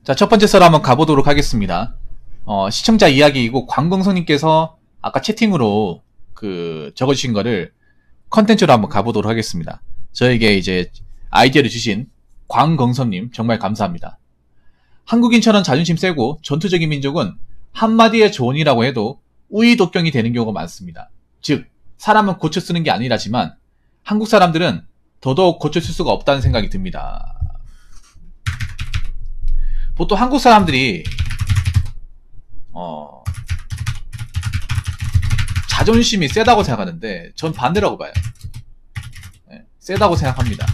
자, 첫 번째 썰 한번 가보도록 하겠습니다. 시청자 이야기이고, 광공성님께서 아까 채팅으로 적어주신 거를 컨텐츠로 한번 가보도록 하겠습니다. 저에게 이제 아이디어를 주신 광공성님, 정말 감사합니다. 한국인처럼 자존심 세고 전투적인 민족은 한마디의 조언이라고 해도 우의독경이 되는 경우가 많습니다. 즉, 사람은 고쳐 쓰는 게 아니라지만 한국 사람들은 더더욱 고쳐 쓸 수가 없다는 생각이 듭니다. 보통 한국 사람들이 자존심이 세다고 생각하는데 전 반대라고 봐요. 네, 세다고 생각합니다.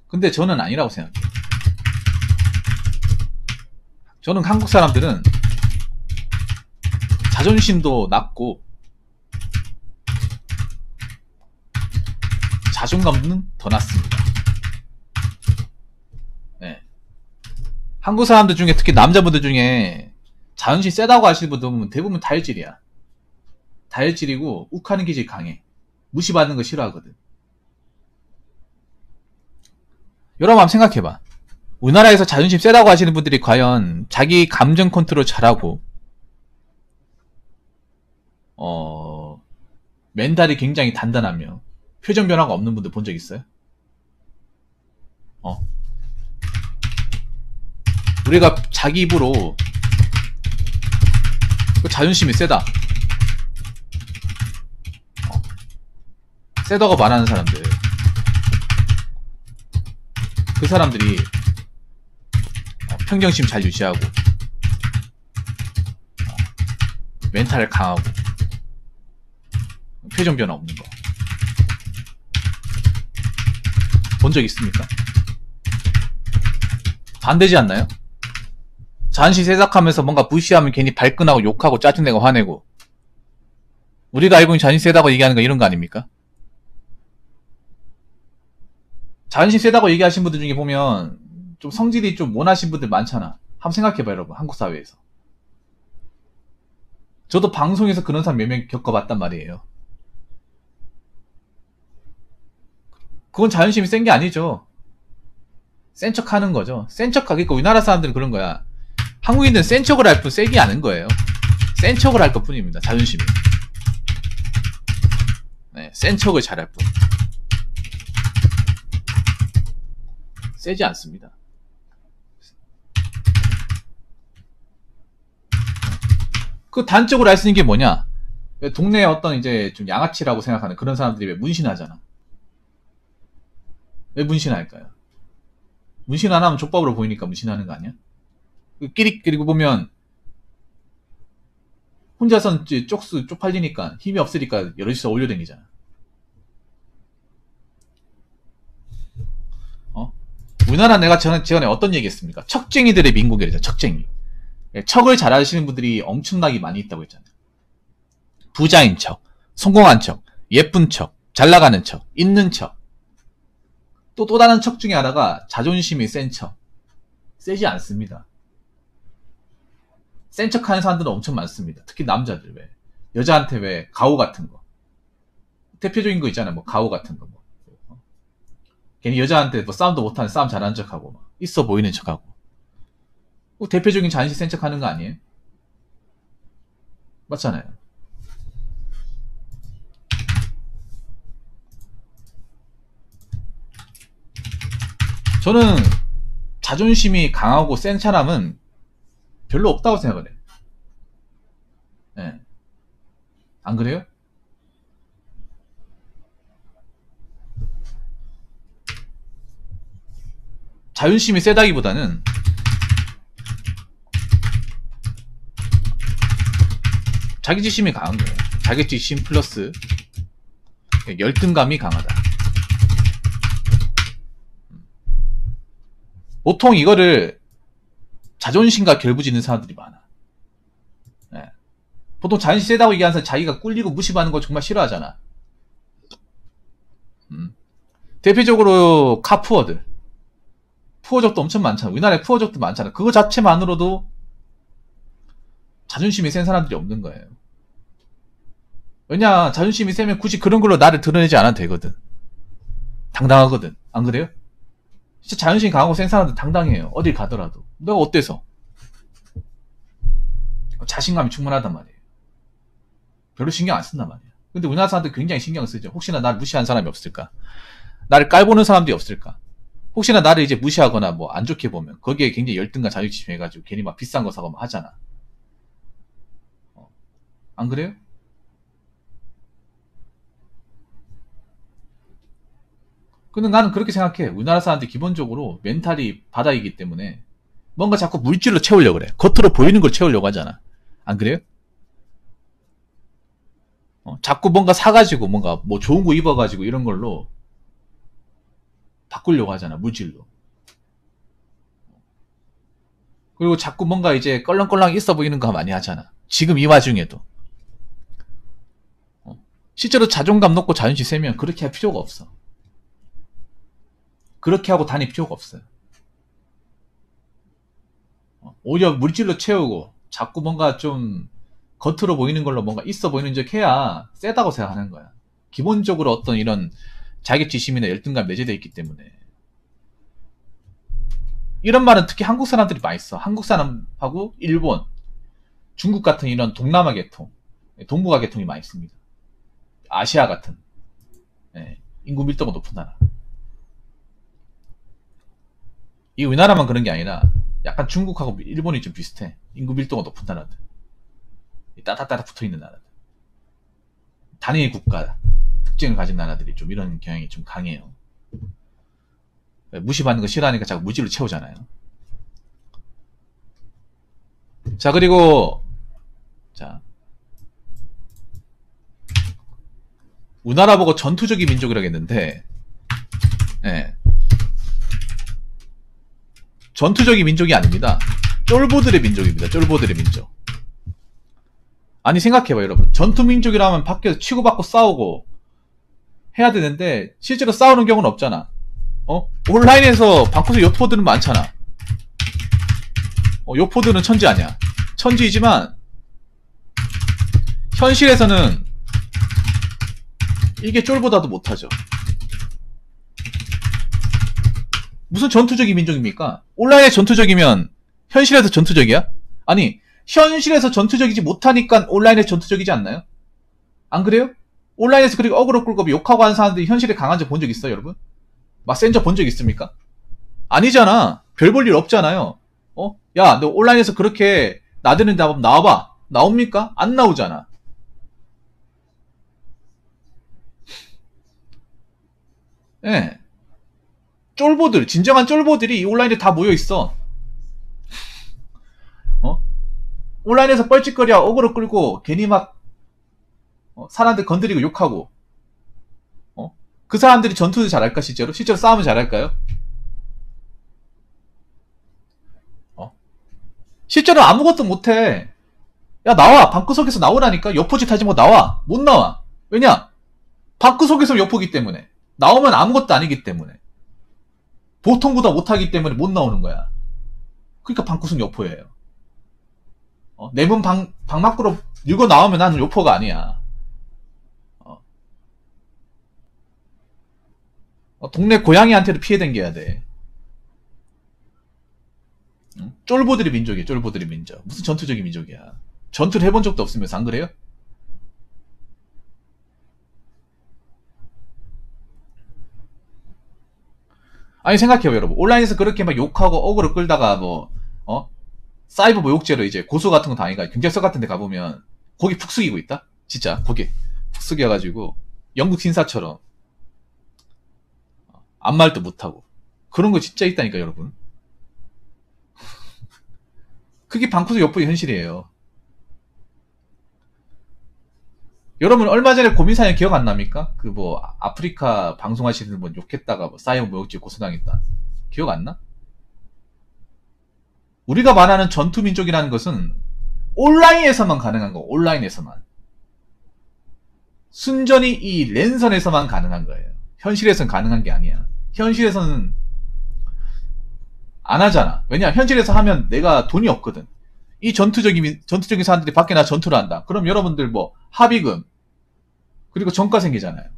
근데 저는 아니라고 생각해요. 저는 한국 사람들은 자존심도 낮고 자존감은 더 낮습니다. 네. 한국 사람들 중에 특히 남자분들 중에 자존심 세다고 하시는 분들 보면 대부분 다혈질이야. 다혈질이고 욱하는 기질이 강해. 무시받는 거 싫어하거든. 여러분 한번 생각해봐. 우리나라에서 자존심 세다고 하시는 분들이 과연 자기 감정 컨트롤 잘하고 멘탈이 굉장히 단단하며 표정 변화가 없는 분들 본 적 있어요? 우리가 자기 입으로 자존심이 세다, 세다고 말하는 사람들, 그 사람들이 평정심 잘 유지하고 멘탈 강하고 표정 변화 없는 거 본 적 있습니까? 반대지 않나요? 자존심 세작하면서 뭔가 무시하면 괜히 발끈하고 욕하고 짜증내고 화내고, 우리가 알고 있는 자존심 세다고 얘기하는 거 이런 거 아닙니까? 자존심 세다고 얘기하신 분들 중에 보면 좀 성질이 좀 모나신 분들 많잖아. 한번 생각해봐요, 여러분. 한국 사회에서. 저도 방송에서 그런 사람 몇 명 겪어봤단 말이에요. 그건 자존심이 센 게 아니죠. 센 척 하는 거죠. 센 척 하니까 우리나라 사람들은 그런 거야. 한국인들은 센 척을 할 뿐 세게 아는 거예요. 센 척을 할 것 뿐입니다. 자존심이. 네, 센 척을 잘할 뿐. 세지 않습니다. 그 단적으로 알 수 있는 게 뭐냐? 동네에 어떤 이제 좀 양아치라고 생각하는 그런 사람들이 왜 문신하잖아. 왜 문신할까요? 문신 안 하면 족밥으로 보이니까 문신하는 거 아니야? 그리고 보면 혼자선 쪽팔리니까 힘이 없으니까 여럿이서 올려다니잖아. 우리나라 내가 전에 어떤 얘기 했습니까? 척쟁이들의 민국이랬잖아. 척쟁이. 척을 잘하시는 분들이 엄청나게 많이 있다고 했잖아요. 부자인 척, 성공한 척, 예쁜 척, 잘나가는 척, 있는 척. 또 다른 척 중에 하나가 자존심이 센 척. 세지 않습니다. 센 척 하는 사람들은 엄청 많습니다. 특히 남자들. 왜 여자한테 왜 가오 같은 거, 대표적인 거 있잖아요. 뭐 가오 같은 거, 뭐 괜히 여자한테 뭐 싸움도 못하는 싸움 잘하는 척하고 막 있어 보이는 척하고. 대표적인 자존심 센 척 하는 거 아니에요? 맞잖아요. 저는 자존심이 강하고 센 사람은 별로 없다고 생각을 해요. 네. 안 그래요? 자존심이 세다기보다는 자기지심이 강한 거예요. 자기지심 플러스 열등감이 강하다. 보통 이거를 자존심과 결부짓는 사람들이 많아. 네. 보통 자존심 세다고 얘기하는 사람 자기가 꿀리고 무시받는 거 정말 싫어하잖아. 대표적으로 카푸어들. 푸어족도 엄청 많잖아. 우리나라에 푸어족도 많잖아. 그거 자체만으로도 자존심이 센 사람들이 없는 거예요. 왜냐, 자존심이 세면 굳이 그런 걸로 나를 드러내지 않아도 되거든. 당당하거든. 안 그래요? 진짜 자존심 강하고 센 사람들 당당해요. 어딜 가더라도. 내가 어때서? 자신감이 충분하단 말이에요. 별로 신경 안 쓴단 말이에요. 근데 우리나라 사람들 굉장히 신경을 쓰죠. 혹시나 나를 무시한 사람이 없을까? 나를 깔보는 사람들이 없을까? 혹시나 나를 이제 무시하거나 뭐 안 좋게 보면 거기에 굉장히 열등과 자존심 해가지고 괜히 막 비싼 거 사고 막 하잖아. 안 그래요? 근데 나는 그렇게 생각해. 우리나라 사람들이 기본적으로 멘탈이 바닥이기 때문에 뭔가 자꾸 물질로 채우려고 그래. 겉으로 보이는 걸 채우려고 하잖아. 안 그래요? 자꾸 뭔가 사가지고 뭔가 뭐 좋은 거 입어가지고 이런 걸로 바꾸려고 하잖아. 물질로. 그리고 자꾸 뭔가 이제 껄렁껄렁 있어 보이는 거 많이 하잖아. 지금 이 와중에도. 실제로 자존감 높고 자존심 세면 그렇게 할 필요가 없어. 그렇게 하고 다닐 필요가 없어요. 오히려 물질로 채우고 자꾸 뭔가 좀 겉으로 보이는 걸로 뭔가 있어 보이는 척 해야 세다고 생각하는 거야. 기본적으로 어떤 이런 자격지심이나 열등감 내재되어 있기 때문에. 이런 말은 특히 한국 사람들이 많이 써. 한국 사람하고 일본, 중국 같은 이런 동남아 계통, 동북아 계통이 많이 씁니다. 아시아 같은 인구 밀도가 높은 나라. 이 우리나라만 그런 게 아니라 약간 중국하고 일본이 좀 비슷해. 인구 밀도가 높은 나라들. 따닥따닥 붙어있는 나라들. 단일 국가 특징을 가진 나라들이 좀 이런 경향이 좀 강해요. 무시받는 거 싫어하니까 자꾸 물질로 채우잖아요. 자, 그리고 자, 우리나라 보고 전투적인 민족이라고 했는데 전투적인 민족이 아닙니다. 쫄보들의 민족입니다. 쫄보들의 민족. 아니 생각해봐요 여러분. 전투민족이라면 밖에서 치고받고 싸우고 해야 되는데 실제로 싸우는 경우는 없잖아. 온라인에서 방구석 요포들은 많잖아. 요포들은 천지 아니야. 천지이지만 현실에서는 이게 쫄보다도 못하죠. 무슨 전투적인 민족입니까? 온라인에 전투적이면 현실에서 전투적이야? 아니 현실에서 전투적이지 못하니까 온라인에 전투적이지 않나요? 안 그래요? 온라인에서 그렇게 어그로 끌고 욕하고 하는 사람들이 현실에 강한 적 본 적 있어요 여러분? 막 센 적 본 적 있습니까? 아니잖아. 별 볼 일 없잖아요. 야 너 온라인에서 그렇게 나대는데 한번 나와봐. 나옵니까? 안 나오잖아. 예. 쫄보들, 진정한 쫄보들이 이 온라인에 다 모여있어. 온라인에서 뻘짓거리야 어그로 끌고 괜히 막 사람들 건드리고 욕하고 그 사람들이 전투를 잘할까 실제로? 실제로 싸움을 잘할까요? 실제로 아무것도 못해. 야 나와. 방구석에서 나오라니까. 여포짓 하지 마. 나와. 못 나와. 왜냐? 방구석에서 여포기 때문에. 나오면 아무것도 아니기 때문에. 보통보다 못하기 때문에 못 나오는 거야. 그러니까 방구석 여포예요. 내 문 방 밖으로 밀고 나오면 나는 요포가 아니야. 동네 고양이한테도 피해 댕겨야 돼. 쫄보들의 민족이야. 쫄보들의 민족. 무슨 전투적인 민족이야. 전투를 해본 적도 없으면서 안 그래요? 아니 생각해요 여러분. 온라인에서 그렇게 막 욕하고 어그로 끌다가 뭐 사이버 모욕죄로 이제 고소 같은 거 당해가 경찰서 같은 데 가보면 거기 푹 숙이고 있다? 진짜 거기 푹 숙여가지고 영국 신사처럼 아무 말도 못하고 그런 거 진짜 있다니까 여러분. 그게 방구석 엿보기 현실이에요. 여러분 얼마 전에 고민사연 기억 안 납니까? 그 뭐 아프리카 방송하시는 분 욕했다가 뭐 사이버 모욕죄 고소당했다. 기억 안 나? 우리가 말하는 전투민족이라는 것은 온라인에서만 가능한 거. 온라인에서만. 순전히 이 랜선에서만 가능한 거예요. 현실에서는 가능한 게 아니야. 현실에서는 안 하잖아. 왜냐? 현실에서 하면 내가 돈이 없거든. 이 전투적인 사람들이 밖에 나 전투를 한다. 그럼 여러분들 뭐 합의금 그리고 정가 생기잖아요.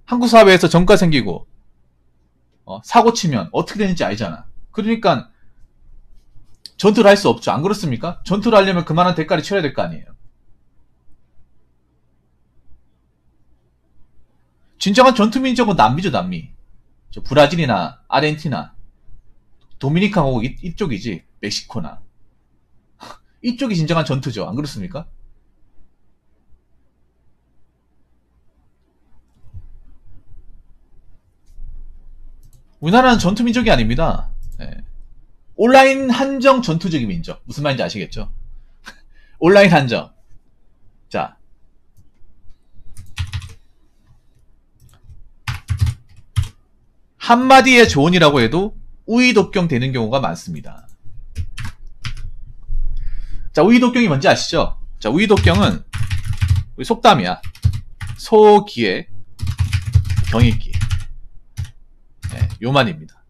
한국 사회에서 정가 생기고 사고 치면 어떻게 되는지 알잖아. 그러니까 전투를 할 수 없죠. 안 그렇습니까? 전투를 하려면 그만한 대가를 치러야 될 거 아니에요. 진정한 전투민족은 남미죠, 남미. 브라질이나 아르헨티나, 도미니카하고 이쪽이지. 멕시코나. 이쪽이 진정한 전투죠. 안 그렇습니까? 우리나라는 전투민족이 아닙니다. 네. 온라인 한정 전투적인 민족. 무슨 말인지 아시겠죠? 온라인 한정. 자. 한마디의 조언이라고 해도 우의독경 되는 경우가 많습니다. 자, 우의독경이 뭔지 아시죠? 자, 우의독경은 속담이야. 소기에 경이기. 네, 요만입니다.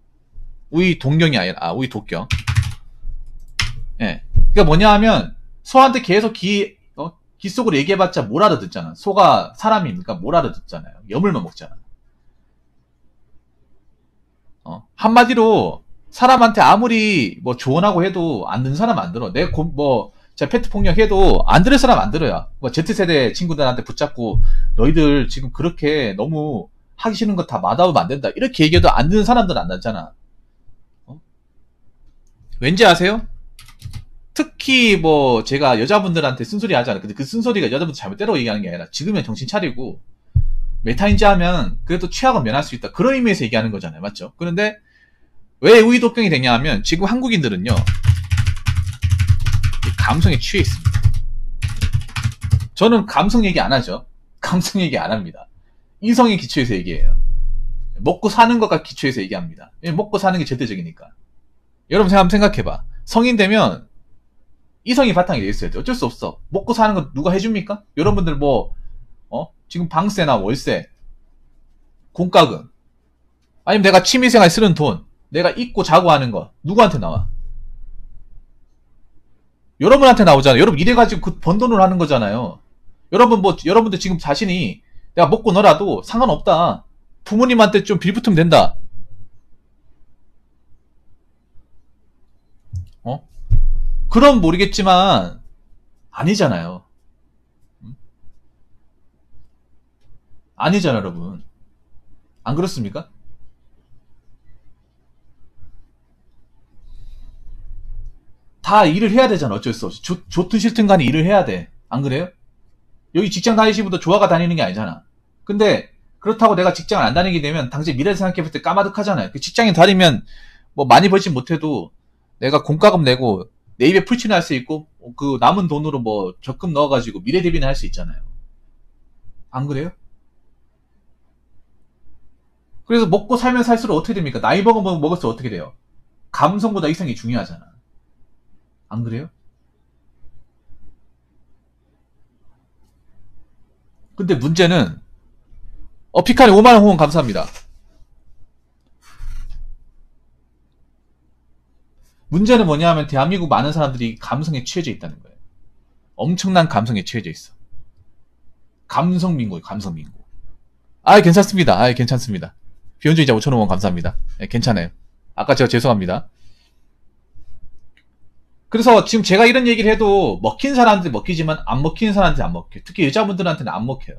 우의동경이 아니라, 우의독경. 네. 그러니까 뭐냐 하면, 소한테 계속 귀 속으로 얘기해봤자 뭘 알아듣잖아. 소가 사람이니까 뭘 알아듣잖아요. 여물만 먹잖아. 한마디로, 사람한테 아무리 뭐 조언하고 해도 안 듣는 사람 안 들어. 제가 페트 폭력 해도 안 들을 사람 안 들어요. 뭐 Z세대 친구들한테 붙잡고 너희들 지금 그렇게 너무 하기 싫은 거 다 마다하면 안 된다. 이렇게 얘기해도 안 듣는 사람들은 안 듣잖아. 왠지 아세요? 특히 뭐 제가 여자분들한테 쓴소리 하잖아요. 근데 그 쓴소리가 여자분들 잘못대로 얘기하는 게 아니라 지금은 정신 차리고 메타인지 하면 그래도 취약은 면할 수 있다. 그런 의미에서 얘기하는 거잖아요. 맞죠? 그런데 왜 우의독경이 되냐 하면 지금 한국인들은요. 감성에 취해 있습니다. 저는 감성 얘기 안 하죠. 감성 얘기 안 합니다. 이성에 기초해서 얘기해요. 먹고 사는 것과 기초해서 얘기합니다. 먹고 사는 게 절대적이니까. 여러분 한번 생각해봐. 성인 되면 이성이 바탕이 돼 있어야 돼. 어쩔 수 없어. 먹고 사는 거 누가 해줍니까? 여러분들 지금 방세나 월세, 공과금, 아니면 내가 취미생활 쓰는 돈, 내가 입고 자고 하는 거 누구한테 나와? 여러분한테 나오잖아요. 여러분 이래가지고 그 번 돈으로 하는 거잖아요. 여러분들 지금 자신이 내가 먹고 놀아도 상관없다. 부모님한테 좀 빌붙으면 된다. 그럼 모르겠지만 아니잖아요. 아니잖아요, 여러분. 안 그렇습니까? 다 일을 해야 되잖아. 어쩔 수 없이. 좋든 싫든 간에 일을 해야 돼. 안 그래요? 여기 직장 다니시는 분도 좋아가 다니는 게 아니잖아. 근데 그렇다고 내가 직장을 안 다니게 되면 당장 미래를 생각해볼 때 까마득하잖아요. 그 직장에 다니면 뭐 많이 벌진 못해도 내가 공과금 내고 내 입에 풀칠을 할 수 있고 그 남은 돈으로 뭐 적금 넣어가지고 미래 대비는 할 수 있잖아요. 안 그래요? 그래서 먹고 살면 살수록 어떻게 됩니까? 나이 먹으면 먹을수록 어떻게 돼요? 감성보다 이성이 중요하잖아. 안 그래요? 근데 문제는 피카리 5만원 후원 감사합니다. 문제는 뭐냐 하면 대한민국 많은 사람들이 감성에 취해져 있다는 거예요. 엄청난 감성에 취해져 있어. 감성민고예요. 감성민고. 괜찮습니다. 괜찮습니다. 비혼주의자 5천원 후원 감사합니다. 괜찮아요. 아까 제가 죄송합니다. 그래서 지금 제가 이런 얘기를 해도 먹힌 사람한테 먹히지만 안 먹히는 사람한테 안 먹혀요. 특히 여자분들한테는 안 먹혀요.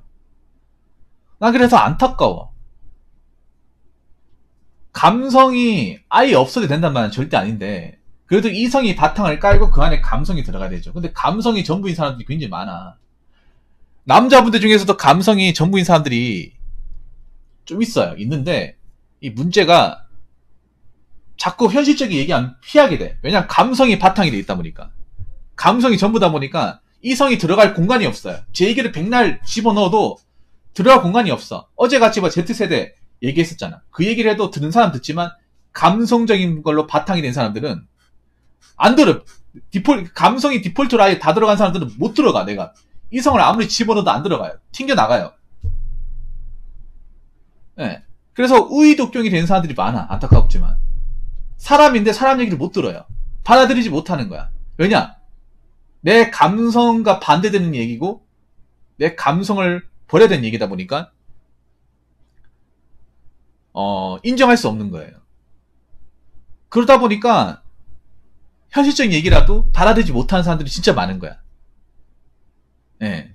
난 그래서 안타까워. 감성이 아예 없어도 된단 말은 절대 아닌데 그래도 이성이 바탕을 깔고 그 안에 감성이 들어가야 되죠. 근데 감성이 전부인 사람들이 굉장히 많아. 남자분들 중에서도 감성이 전부인 사람들이 좀 있어요. 있는데 이 문제가 자꾸 현실적인 얘기하면 피하게 돼. 왜냐면 감성이 바탕이 돼 있다 보니까. 감성이 전부다 보니까 이성이 들어갈 공간이 없어요. 제 얘기를 백날 집어넣어도 들어갈 공간이 없어. 어제같이 Z세대 얘기했었잖아. 그 얘기를 해도 듣는 사람 듣지만 감성적인 걸로 바탕이 된 사람들은 안 들어. 감성이 디폴트로 아예 다 들어간 사람들은 못 들어가. 내가 이성을 아무리 집어넣어도 안 들어가요. 튕겨나가요. 네. 그래서 우의독경이 된 사람들이 많아. 안타깝지만 사람인데 사람 얘기를 못 들어요. 받아들이지 못하는 거야. 왜냐? 내 감성과 반대되는 얘기고 내 감성을 버려야 되는 얘기다 보니까 인정할 수 없는 거예요. 그러다 보니까 현실적인 얘기라도 받아들이지 못하는 사람들이 진짜 많은 거야. 예.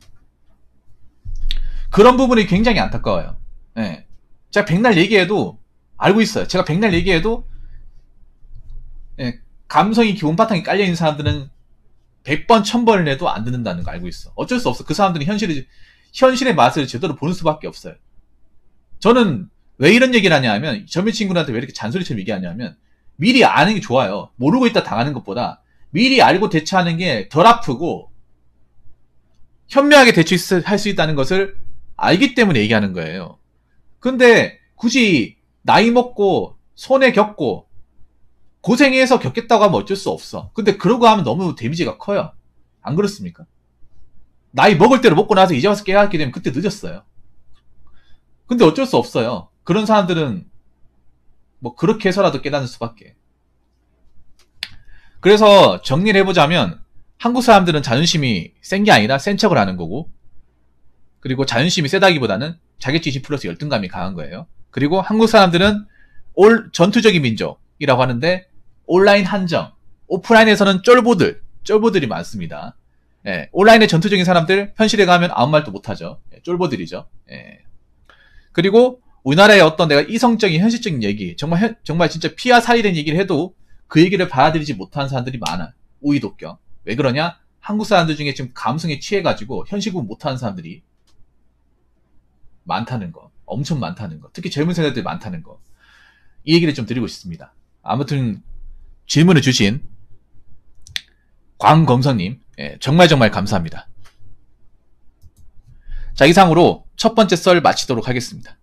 그런 부분이 굉장히 안타까워요. 예. 제가 백날 얘기해도 알고 있어요. 제가 백날 얘기해도 예, 감성이 기본 바탕에 깔려있는 사람들은 100번, 1000번을 해도 안 듣는다는 거 알고 있어. 어쩔 수 없어. 그 사람들은 현실의 맛을 제대로 보는 수밖에 없어요. 저는 왜 이런 얘기를 하냐 하면, 젊은 친구들한테 왜 이렇게 잔소리처럼 얘기하냐 하면, 미리 아는 게 좋아요. 모르고 있다 당하는 것보다 미리 알고 대처하는 게 덜 아프고 현명하게 대처할 수 있다는 것을 알기 때문에 얘기하는 거예요. 근데 굳이 나이 먹고 손해 겪고 고생해서 겪겠다고 하면 어쩔 수 없어. 근데 그러고 하면 너무 데미지가 커요. 안 그렇습니까? 나이 먹을 대로 먹고 나서 이제 와서 깨닫게 되면 그때 늦었어요. 근데 어쩔 수 없어요. 그런 사람들은 뭐 그렇게 해서라도 깨닫는 수밖에. 그래서 정리를 해보자면 한국 사람들은 자존심이 센 게 아니라 센 척을 하는 거고, 그리고 자존심이 세다기보다는 자격지심 플러스 열등감이 강한 거예요. 그리고 한국 사람들은 전투적인 민족이라고 하는데 온라인 한정, 오프라인에서는 쫄보들이 많습니다. 예, 온라인의 전투적인 사람들 현실에 가면 아무 말도 못하죠. 예, 쫄보들이죠. 예. 그리고 우리나라의 어떤 내가 이성적인 현실적인 얘기, 정말 진짜 피와 살이 된 얘기를 해도 그 얘기를 받아들이지 못하는 사람들이 많아. 우의독격. 왜 그러냐? 한국 사람들 중에 지금 감성에 취해가지고 현실 구분 못하는 사람들이 많다는 거. 엄청 많다는 거. 특히 젊은 세대들이 많다는 거. 이 얘기를 좀 드리고 싶습니다. 아무튼 질문을 주신 광검성님, 예, 정말 감사합니다. 자, 이상으로 첫 번째 썰 마치도록 하겠습니다.